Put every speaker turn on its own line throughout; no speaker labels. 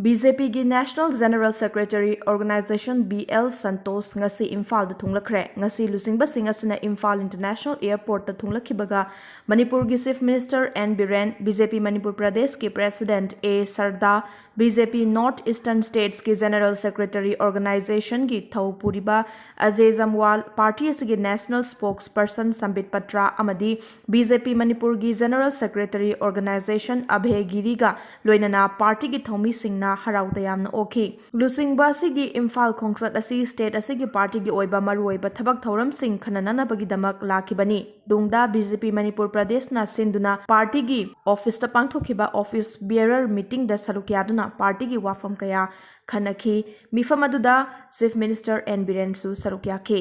BJP gi National General Secretary Organization BL Santos ngasi Imphal da thunglakre ngasi lusingba sing asina Imphal International Airport da thunglakhibaga Manipur gi Chief Minister N Biren BJP Manipur Pradesh ki President A Sarda BJP North Eastern States ki General Secretary Organization gi thau puriba Ajay Jamwal Party asigi National Spokesperson Sambit Patra amadi BJP Manipur gi General Secretary Organization Abhay Giri ga loinana party gi thomi singna harau tayamna oki lusingba asigi Imphal khongsat asi state asigi party gi oiba maru oiba thabak thoram sing khananana bagi damak lakhibani dungda BJP Manipur Pradesh na sinduna party gi office ta pangthokhiba office bearer meeting da sarukyaduna party gi wafam kaya khanakhi mifam aduda Chief Minister N Biren su sarukyake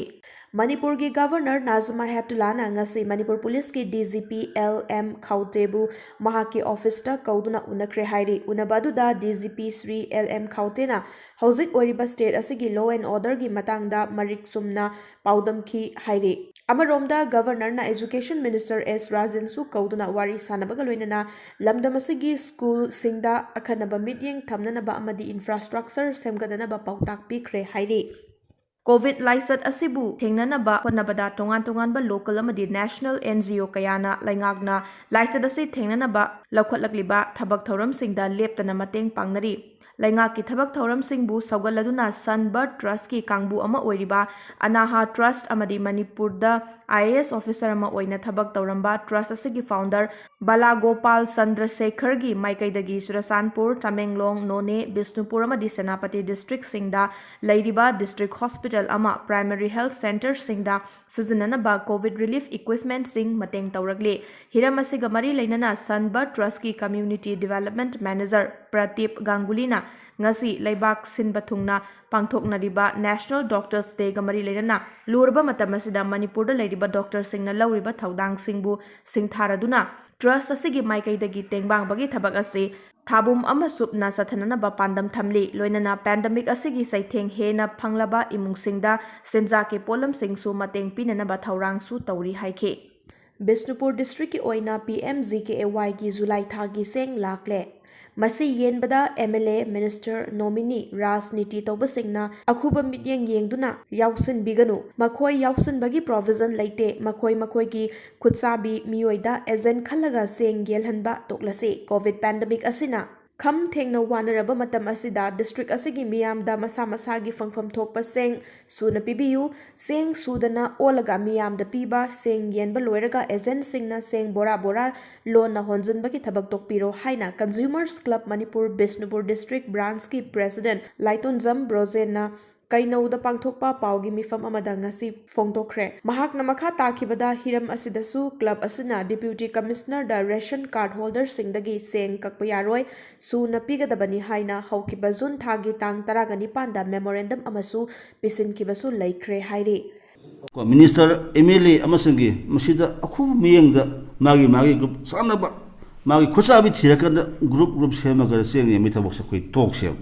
Manipur gi Governor Nazuma Heptulana ngasi Manipur Police ki DGP LM Khautebu mahaki office ta kauduna unakre hairi unabaduda DGP Sri LM Khautena hauzik oriba state asigi law and order gi matangda marik sumna paudamki hairi amaromda Governor na Education Minister S Rajan su kauduna wari sanabaga loinana lamdam asigi school singda akhanaba mityeng thamnanaba amadi infrastructure semgadanaba pautak pikre hairi COVID laisat asibu thengnanaba honabada tongan-tonganba local amadi national NGO kayana laingakna laisat asi thengnanaba laukhatlakliba thabak thoramsingda leptana mateng pangnari laingaki thabak thoramsingbu saugaladuna Sunbird Trust ki kangbu ama oiriba Anaha Trust amadi Manipur da IAS officer ama oina thabak tauramba trust asigi founder Bala Gopal Chandrasekhar gi maikaidagi Surasanpur Tamenglong None Bishnupur amadi Senapati district singda leiriba district hospital ama primary health center singda sizinanaba COVID relief equipment sing mateng tauragli hiram asiga mari leinana Sunbird Trust ki community development manager Pratip Gangulina ngasi leibak sinba thungna pangthoknariba National Doctors Day ga mari leirana lurba matam asida Manipur da leiriba doctor singna lauriba thaudang singbu singtharaduna trust asigi maikaidagi tengbang bagi thabak ase thabum ama supna sathanana pandam thamli loinana pandemic asigi saitheng hena phanglaba imungsingda senja ke polam singsu mateng pinana ba thaurang su tauri haike Bishnupur district ki oina PMGKAY ki July thagi seng lakle Masi yenbada MLA Minister Nominee Rajniti Tobasingna Akuba mityeng yengduna yausin biganu makhoi yausin bagi provision leite makhoi ki khutsabi miyoida agent khalaga seng gelhanba toklase COVID pandemic asina kham thengna wanaraba matam asida district asigi miyamda masa masagi fangfam thokpa seng suna pibiyu seng sudana olaga miyamda piba seng yenba loiraga agent singna seng bora lona honjinba ki thabak tokpiro haina Consumers Club Manipur Bishnupur District Branch ki President Laitonjam Brojena Kainauda pangthokpa paugi mifam amada ngasi phongtokre mahakna makha takhibada hiram asidasu club asina deputy commissioner da ration card holder singdagi seng kakpa yaroi su napigadabani haina haukiba jun thagi tang 19 da memorandum amasu pisinkibasu laikre hairi
minister MLA amasangi masida akhu miyengda magi group sanaba magi khusabi thirakanda group semaga seng yemi thabok sakoi toksem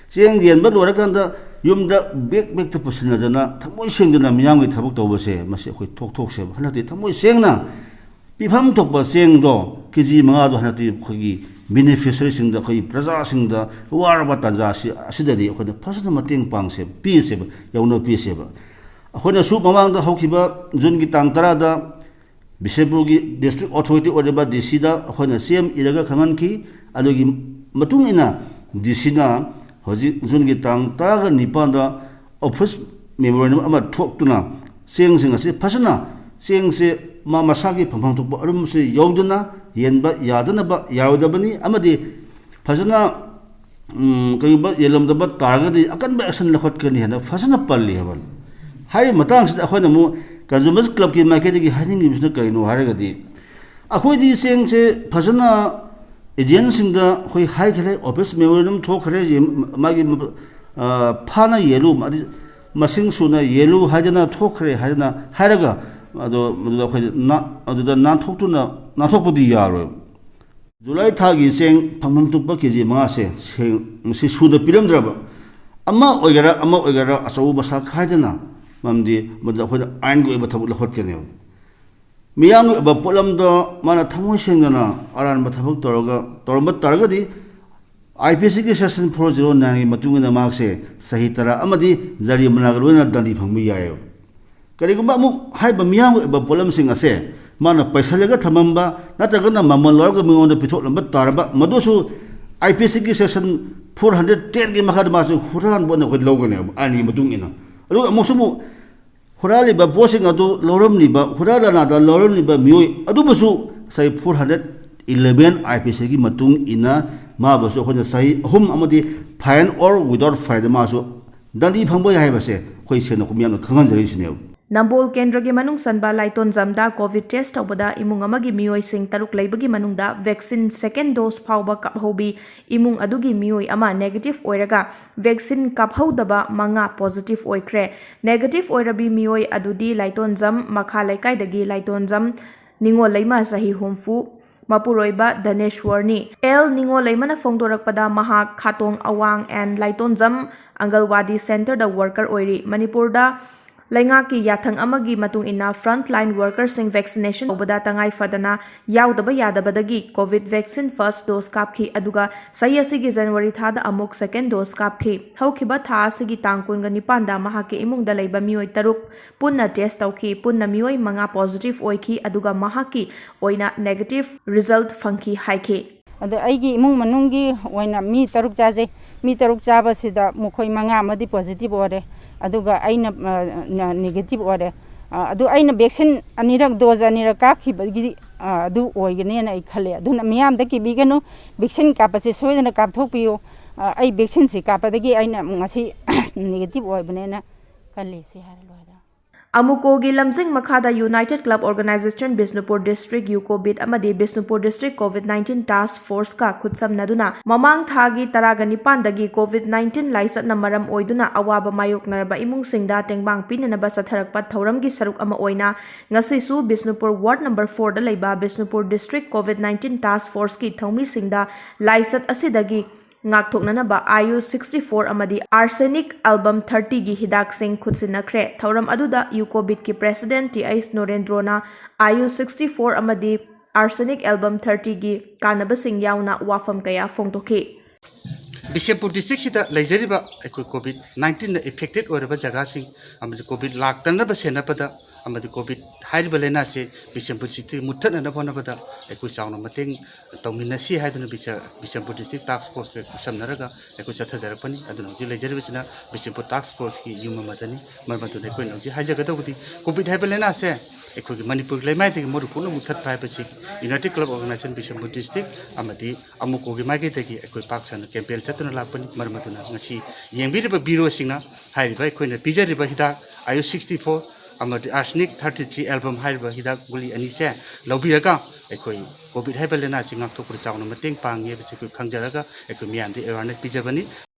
seng yenba lorakanda yumda bek ta pusinadana thamoi sengdana miyamgi thabok tawbase masi khoi thok se hanati thamoi sengna pifam thokba sengdo kg manga do hanati khogi beneficiary singda khoi praja singda waraba taja asidari khoi phasna mateng pangse pi se yauno pi se ba khoi su mamang da hokhiba jungi tang tara da Bishnupur gi district authority oreba DC da khoi CM iraga khangan ki alogi matung ina DC na hoji jungi tang taraga nipanda office memorandum ama thokduna sing ase phasana sing se ma masagi phamphang thokba arum se yawduna yenba yadana ba yawdabani amadi phasana kaiba yelamda ba taragadi akan ba action lakhot kani hana phasana palli haban hai matang sida akhona mu Consumers Club ki market gi haning gi business kaino haragadi akhoi di sing se phasana agent singda khoi hai khale office memorandum thok khare magi phana yelu masing suna yelu hajana thok khare hajana haraga ado khoi na ado na thoktuna na thokpudi yaro July thagi seng phamam tukpa kg ma se si suda piram draba amma oigara asau basa khajana mamdi mudda khoi ain go ba thabuk lakhot kene miyang ba polam do mana thamoi sengana aran ba thabuk toroga toromba taragadi IPC की section 409 की मतुंगना मार्क्से सही तरह अमदी जरी मनागरोना दंडी फंगबी यायो करिगुंबा अमुक हाइबा मियाम एबा पोलमसिंग असे माना पैसालेगा थमंबा नतगना ममल लरगा मिंगोंदा पिथोलंबा तारबा मदुसु IPC की section 410 की मखाद मासु हुरान बोना को लोगने आनी मतुंगिना अदु अमुसुमु हुरालिबा पोसिंग अदु लोरमनिबा हुरालानादा लोरमनिबा मियोय अदुबसु सही 411 IPC की मतुंग इना माबसु खोना सही अहुम अमदी फाइन और विदाउट फाइन मासु दंडी फंगबा याइबसे खोइ सेनो कुमियाम खंगनजरिसिने
नंबोल केंद्र की मनुंग सनबा लाइटोन जमदा कोविड टेस्ट तौबदा इमुंग अमगी मियोय सिंग तरुक लेबगी मनुंगदा वैक्सीन सेकेंड डोज फाउबा कपहौबी इमुंग अदुगी मियोय अमा नेगेटिव ओइरगा वैक्सीन कपहौदबा मंगा पॉजिटिव ओइख्रे नेगेटिव ओइरबी मियोय अदुदी लाइटोन जम मखा लेकाइदगी लाइटोन जम निंगो लेमा सही हुमफु मपुरोइबा धनेश्वरनी एल निंगो लेमना फोंदोरकपदा महा खातोंग अवांग and Laitonjam anganwadi centre द वर्कर ओइरी मणिपुर दा लेंगा की याथंग अमगी मतुंग इना फ्रंट लाइन वर्कर्स सिंग वैक्सीनेशन ओबदा तंगाई फदना याउदबा यादबदगी कोविड वैक्सीन फर्स्ट डोज कापखी अदुगा सही असिगी जनवरी थादा अमुक सेकेंड डोज कापखी हौखिबा था असिगी तांग कुनगा निपांदा महाके इमुंगदा लेबा मियोय तरुक पुन्ना टेस्ट तौखी पुन्ना मियोय मंगा पॉजिटिव ओइखी अदुगा महाकी ओइना नेगेटिव रिजल्ट फंखी हाइखी
अदो अइगी इमुंग मनुंगी ओइना मी तरुक चाजे मी तरुक चाबसिदा मुखोय मंगा मदी पॉजिटिव ओरे अदुगा आइना नेगेटिव ओरे अदु आइना वैक्सीन अनिरक डोज अनिरक काखिबगी अदु ओइगनेना आई खले अदुना मियाम द किबिगनु वैक्सीन कापसे सोयदना कापथोकपियो आई वैक्सीन से कापदगी आइना ngasi नेगेटिव ओइबनेना खले से हार लोदा
अमुकोगी लमजिंग मखादा united club organisation Bishnupur district यूकोबिट अमदी Bishnupur district covid 19 task force का खुदसमनदुना ममांग थागी तरागनि पांदगी कोविड 19 लाइसत नमरम ओइदुना अवाब मायोकनरबा इमुंगसिंगदा टेंगबांग पिननबा सथरकपा थौरमगी सरुक अमा ओइना ngasisu बिष्णुपुर वार्ड नंबर 4 दा लेबा Bishnupur district covid 19 task force की थौमीसिंगदा लाइसत असिदगी ngakthoknanaba आयु 64 अमदी आर्सेनिक एल्बम 30 की हिदाक सिंह खुदसिनखरे थौरम अदुदा यूकोबिट की प्रेसिडेंट टीएस नोरेंद्रोना आयु 64 अमदी आर्सेनिक एल्बम 30 की कानब सिंह याउना वाफम कया फोंदोखे
बिशेपुर डिस्ट्रिक्ट सिदा लेजरिबा एको कोविड 19 इफेक्टेड ओरबा जगह सिंह अमदी कोविड लाक्तनबा सेनपदा अमदी कोविड हाइरिबा लेना से बिशेपुर डिस्ट्रिक्ट मुथनना फोनबदा एको चावना मतेंग तौमिनसी हाइदुना बिशेपुर डिस्ट्रिक्ट टास्क फोर्स के समनरगा एको चथजरपनी अदुना जि लेजरिबसिना बिशेपुर टास्क फोर्स की युम मदनी मरमतु ने कोइ नौजि हाइजगदबुदी कोविड हाइबा लेना से एको मणिपुर लेमाइदि मरुपुन मुथत फाइबसि united club organisation Bishenpur district अमदी अमुकोगी माइगेदगी एको पाकसन कैंपेन चतुना लापनी मरमतुना ngasi yengbiriba biro singna hairiba ekoina pijariba hida ayu 64 amadi arsenic 33 album hairiba hida guli ani se lobiraga ekoi covid haibelena singak thokur chawna mateng pangye bese ko khangjaraga ekoi miandi awareness pijabani